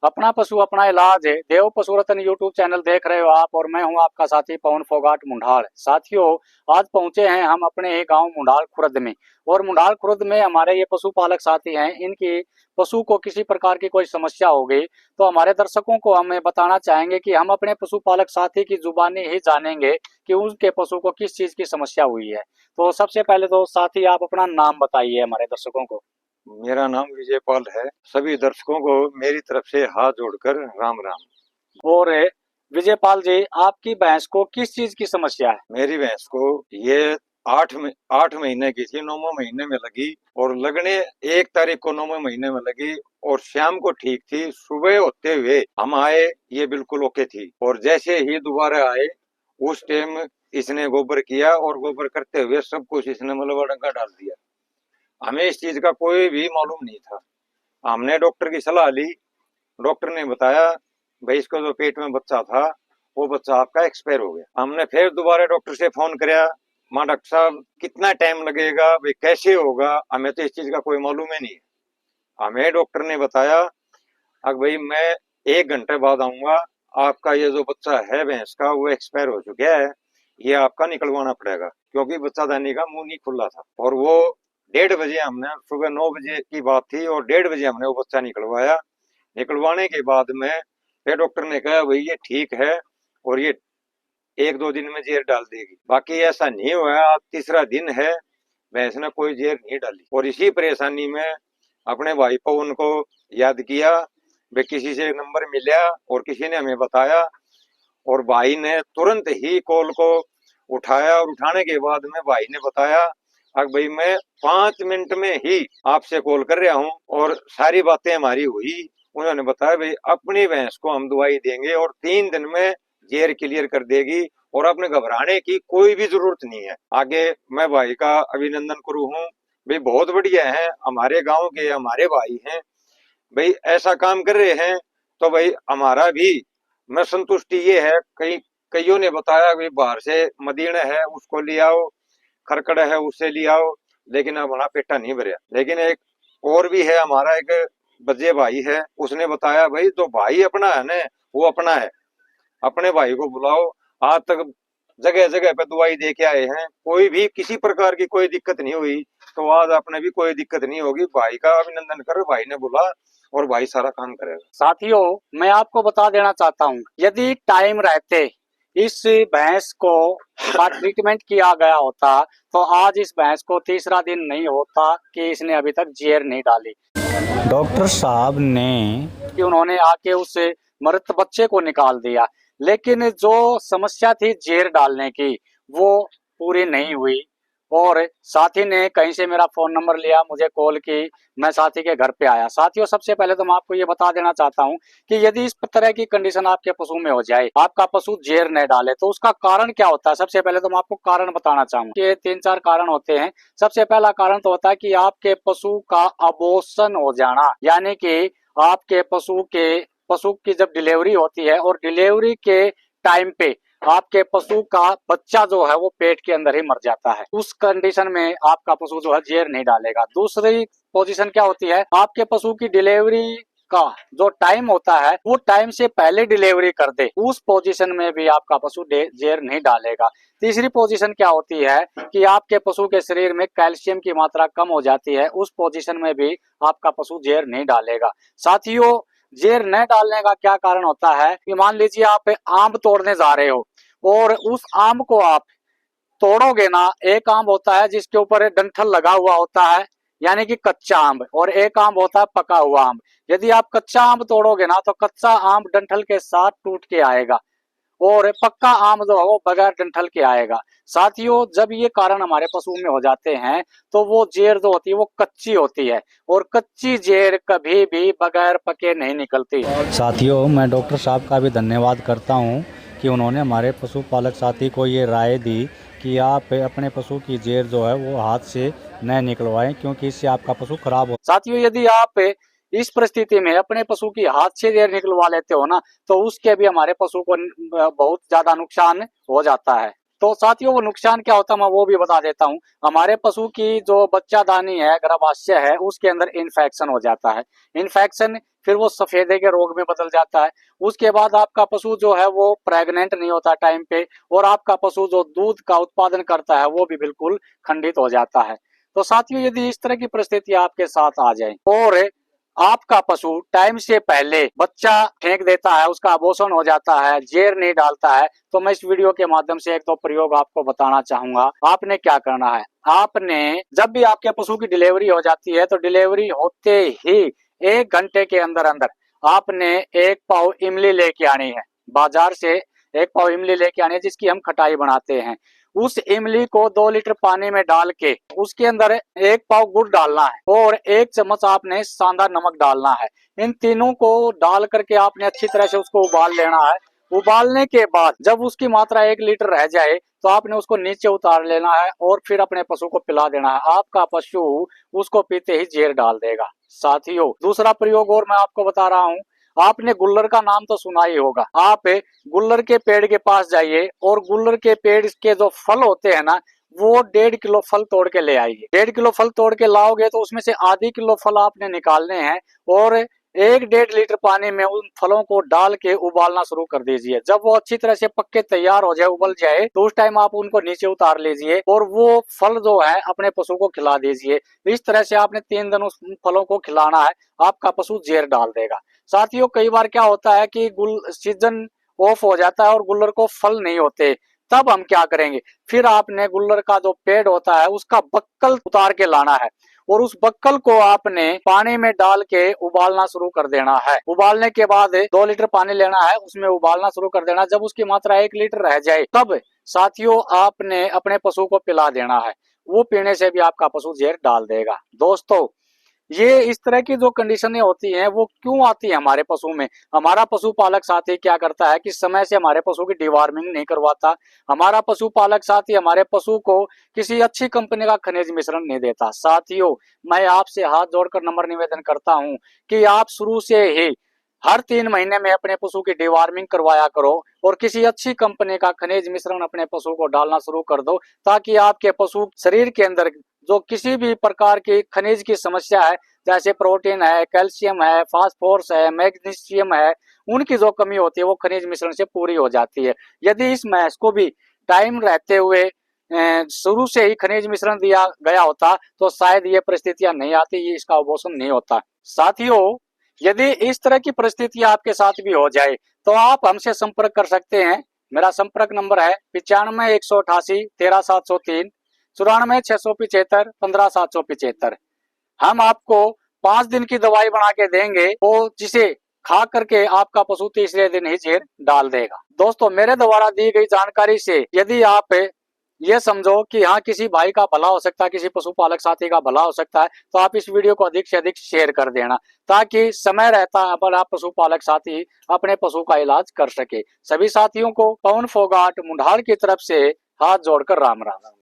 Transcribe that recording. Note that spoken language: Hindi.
अपना पशु अपना इलाज है। देव पशु रतन यूट्यूब चैनल देख रहे हो आप, और मैं हूं आपका साथी पवन फोगाट मुंडाल। साथियों, आज पहुंचे हैं हम अपने ही गांव मुंडाल खुर्द में, और मुंडाल खुर्द में हमारे ये पशुपालक साथी हैं। इनकी पशु को किसी प्रकार की कोई समस्या हो गई तो हमारे दर्शकों को हमें बताना चाहेंगे कि हम अपने पशुपालक साथी की जुबानी ही जानेंगे कि उनके पशु को किस चीज की समस्या हुई है। तो सबसे पहले तो साथी आप अपना नाम बताइए हमारे दर्शकों को। मेरा नाम विजयपाल है। सभी दर्शकों को मेरी तरफ से हाथ जोड़कर राम राम। और विजयपाल जी, आपकी भैंस को किस चीज की समस्या है? मेरी भैंस को ये 8 महीने की थी, 9वें महीने में लगी, और लगने 1 तारीख को 9वें महीने में लगी, और शाम को ठीक थी। सुबह होते हुए हम आए, ये बिल्कुल ओके थी, और जैसे ही दोबारा आए उस टाइम इसने गोबर किया, और गोबर करते हुए सब कुछ इसने मलबा डंका डाल दिया। हमें इस चीज का कोई भी मालूम नहीं था। हमने डॉक्टर की सलाह ली। डॉक्टर ने बताया भाई इसका जो पेट में बच्चा था वो बच्चा आपका एक्सपायर हो गया। हमने फिर दोबारा डॉक्टर से फोन कराया, माँ डॉक्टर साहब कितना टाइम लगेगा, भाई कैसे होगा, हमें तो इस चीज का कोई मालूम ही नहीं है। हमें डॉक्टर ने बताया अब भाई मैं 1 घंटे बाद आऊंगा, आपका ये जो बच्चा है भैंस का वो एक्सपायर हो चुका है, ये आपका निकलवाना पड़ेगा, क्योंकि बच्चादानी का मुंह नहीं खुला था। और वो 1:30 बजे, हमने सुबह 9 बजे की बात थी, और 1:30 बजे हमने वो बच्चा निकलवाया। निकलवाने के बाद में फिर डॉक्टर ने कहा भाई ये ठीक है, और ये 1-2 दिन में जेर डाल देगी। बाकी ऐसा नहीं हुआ। आज तीसरा दिन है, भैंस ने कोई जेर नहीं डाली। और इसी परेशानी में अपने भाई पवन को याद किया, वे किसी से नंबर मिला और किसी ने हमें बताया, और भाई ने तुरंत ही कॉल को उठाया, और उठाने के बाद में भाई ने बताया अब भाई मैं 5 मिनट में ही आपसे कॉल कर रहा हूँ, और सारी बातें हमारी हुई। उन्होंने बताया भाई अपनी भैंस को हम दवाई देंगे और 3 दिन में जेर क्लियर कर देगी, और आपने घबराने की कोई भी जरूरत नहीं है। आगे मैं भाई का अभिनंदन करूँ हूँ, भाई बहुत बढ़िया है, हमारे गांव के हमारे भाई हैं, भाई ऐसा काम कर रहे हैं, तो भाई हमारा भी मैं संतुष्टि ये है। कईयों ने बताया भाई बाहर से मदीना है उसको ले आओ, खरकड़ है उससे ले आओ, लेकिन अब हमारा पेटा नहीं भरा। लेकिन एक और भी है, हमारा एक बजे भाई है, उसने बताया भाई तो भाई अपना है ना, वो अपना है, अपने भाई को बुलाओ। आज तक जगह जगह पे दवाई दे के आए हैं, कोई भी किसी प्रकार की कोई दिक्कत नहीं हुई, तो आज अपने भी कोई दिक्कत नहीं होगी। भाई का अभिनंदन कर, भाई ने बोला, और भाई सारा काम करेगा। साथियों, मैं आपको बता देना चाहता हूँ, यदि टाइम रहते इस भैंस को का ट्रीटमेंट किया गया होता तो आज इस भैंस को तीसरा दिन नहीं होता कि इसने अभी तक जेर नहीं डाली। डॉक्टर साहब ने कि उन्होंने आके उस मृत बच्चे को निकाल दिया, लेकिन जो समस्या थी जेर डालने की वो पूरी नहीं हुई। और साथी ने कहीं से मेरा फोन नंबर लिया, मुझे कॉल की, मैं साथी के घर पे आया। साथियों, सबसे पहले तो मैं आपको ये बता देना चाहता हूँ कि यदि इस तरह की कंडीशन आपके पशु में हो जाए, आपका पशु जेर न डाले, तो उसका कारण क्या होता है। सबसे पहले तो मैं आपको कारण बताना चाहूंगा कि 3-4 कारण होते हैं। सबसे पहला कारण तो होता है कि आपके पशु का अबॉर्शन हो जाना, यानी कि आपके पशु की जब डिलीवरी होती है और डिलीवरी के टाइम पे आपके पशु का बच्चा जो है वो पेट के अंदर ही मर जाता है। उस कंडीशन में आपका पशु जो है जेर नहीं डालेगा। दूसरी पोजीशन क्या होती है, आपके पशु की डिलीवरी का जो टाइम होता है वो टाइम से पहले डिलीवरी कर दे, उस पोजीशन में भी आपका पशु जेर नहीं डालेगा। तीसरी पोजीशन क्या होती है कि आपके पशु के शरीर में कैल्शियम की मात्रा कम हो जाती है, उस पोजीशन में भी आपका पशु जेर नहीं डालेगा। साथियों, जेर न डालने का क्या कारण होता है कि मान लीजिए आप आम तोड़ने जा रहे हो और उस आम को आप तोड़ोगे ना, एक आम होता है जिसके ऊपर डंठल लगा हुआ होता है यानी कि कच्चा आम, और एक आम होता है पका हुआ आम। यदि आप कच्चा आम तोड़ोगे ना तो कच्चा आम डंठल के साथ टूट के आएगा, और पक्का आम जो है वो बगैर डंठल के आएगा। साथियों, जब ये कारण हमारे पशु में हो जाते हैं तो वो जेर जो होती है वो कच्ची होती है, और कच्ची जेर कभी भी बगैर पके नहीं निकलती। साथियों, मैं डॉक्टर साहब का भी धन्यवाद करता हूं कि उन्होंने हमारे पशुपालक साथी को ये राय दी कि आप अपने पशु की जेर जो है वो हाथ से न निकलवाएं, क्योंकि इससे आपका पशु खराब हो। साथियों, यदि आप इस परिस्थिति में अपने पशु की हाथ से जेर निकलवा लेते हो ना, तो उसके भी हमारे पशु को बहुत ज्यादा नुकसान हो जाता है। तो साथियों वो नुकसान क्या होता है मैं वो भी बता देता हूँ। हमारे पशु की जो बच्चादानी है, गर्भाशय है, उसके अंदर इन्फेक्शन हो जाता है। इन्फेक्शन फिर वो सफेदे के रोग में बदल जाता है। उसके बाद आपका पशु जो है वो प्रेग्नेंट नहीं होता टाइम पे, और आपका पशु जो दूध का उत्पादन करता है वो भी बिल्कुल खंडित हो जाता है। तो साथियों यदि इस तरह की परिस्थिति आपके साथ आ जाए और आपका पशु टाइम से पहले बच्चा फेंक देता है, उसका अबॉर्शन हो जाता है, जेर नहीं डालता है, तो मैं इस वीडियो के माध्यम से एक दो प्रयोग आपको बताना चाहूंगा। आपने क्या करना है, आपने जब भी आपके पशु की डिलीवरी हो जाती है तो डिलीवरी होते ही 1 घंटे के अंदर अंदर आपने 1 पाव इमली लेके आनी है। बाजार से 1 पाव इमली लेके आनी है जिसकी हम खटाई बनाते हैं। उस इमली को 2 लीटर पानी में डाल के उसके अंदर 1 पाव गुड़ डालना है और 1 चम्मच आपने सांदा नमक डालना है। इन तीनों को डाल करके आपने अच्छी तरह से उसको उबाल लेना है। उबालने के बाद जब उसकी मात्रा 1 लीटर रह जाए तो आपने उसको नीचे उतार लेना है और फिर अपने पशु को पिला देना है। आपका पशु उसको पीते ही जेर डाल देगा। साथियों दूसरा प्रयोग और मैं आपको बता रहा हूँ। आपने गुल्लर का नाम तो सुना ही होगा। आप गुल्लर के पेड़ के पास जाइए और गुल्लर के पेड़ के जो फल होते हैं ना, वो 1.5 किलो फल तोड़ के ले आइए। 1.5 किलो फल तोड़ के लाओगे तो उसमें से आधी किलो फल आपने निकालने हैं और 1-1.5 लीटर पानी में उन फलों को डाल के उबालना शुरू कर दीजिए। जब वो अच्छी तरह से पक के तैयार हो जाए, उबल जाए, तो उस टाइम आप उनको नीचे उतार लीजिए और वो फल जो है अपने पशु को खिला दीजिए। इस तरह से आपने 3 दिन उस फलों को खिलाना है, आपका पशु जेर डाल देगा। साथियों कई बार क्या होता है कि सीजन ऑफ हो जाता है और गुल्लर को फल नहीं होते, तब हम क्या करेंगे, फिर आपने गुल्लर का जो पेड़ होता है उसका बक्कल उतार के लाना है और उस बक्कल को आपने पानी में डाल के उबालना शुरू कर देना है। उबालने के बाद 2 लीटर पानी लेना है, उसमें उबालना शुरू कर देना। जब उसकी मात्रा 1 लीटर रह जाए तब साथियों आपने अपने पशु को पिला देना है। वो पीने से भी आपका पशु जेर डाल देगा। दोस्तों ये इस तरह की जो कंडीशनें होती हैं वो क्यों आती है हमारे पशु में। हमारा पशुपालक साथी क्या करता है कि समय से हमारे पशु की डिवॉर्मिंग नहीं करवाता। हमारा पशुपालक साथी हमारे पशु को किसी अच्छी कंपनी का खनिज मिश्रण नहीं देता। साथियों मैं आपसे हाथ जोड़कर नम्र निवेदन करता हूं कि आप शुरू से ही हर 3 महीने में अपने पशु की डिवॉर्मिंग करवाया करो और किसी अच्छी कंपनी का खनिज मिश्रण अपने पशु को डालना शुरू कर दो, ताकि आपके पशु शरीर के अंदर जो किसी भी प्रकार की खनिज की समस्या है, जैसे प्रोटीन है, कैल्शियम है, फास्फोरस है, मैग्नीशियम है, उनकी जो कमी होती है वो खनिज मिश्रण से पूरी हो जाती है। यदि इस मैच को भी टाइम रहते हुए शुरू से ही खनिज मिश्रण दिया गया होता तो शायद ये परिस्थितियां नहीं आती, ये इसका अबॉर्शन नहीं होता। साथियों यदि इस तरह की परिस्थिति आपके साथ भी हो जाए तो आप हमसे संपर्क कर सकते हैं। मेरा संपर्क नंबर है 95 188 13 703, 94 675 15 775। हम आपको 5 दिन की दवाई बना के देंगे और जिसे खा करके आपका पशु तीसरे दिन ही जेर डाल देगा। दोस्तों मेरे द्वारा दी गई जानकारी से यदि आप ये समझो कि हाँ किसी भाई का भला हो सकता है, किसी पशुपालक साथी का भला हो सकता है, तो आप इस वीडियो को अधिक से अधिक शेयर कर देना, ताकि समय रहता पर आप पशुपालक साथी अपने पशु का इलाज कर सके। सभी साथियों को पवन फोगाट मुंडार की तरफ से हाथ जोड़कर राम राम।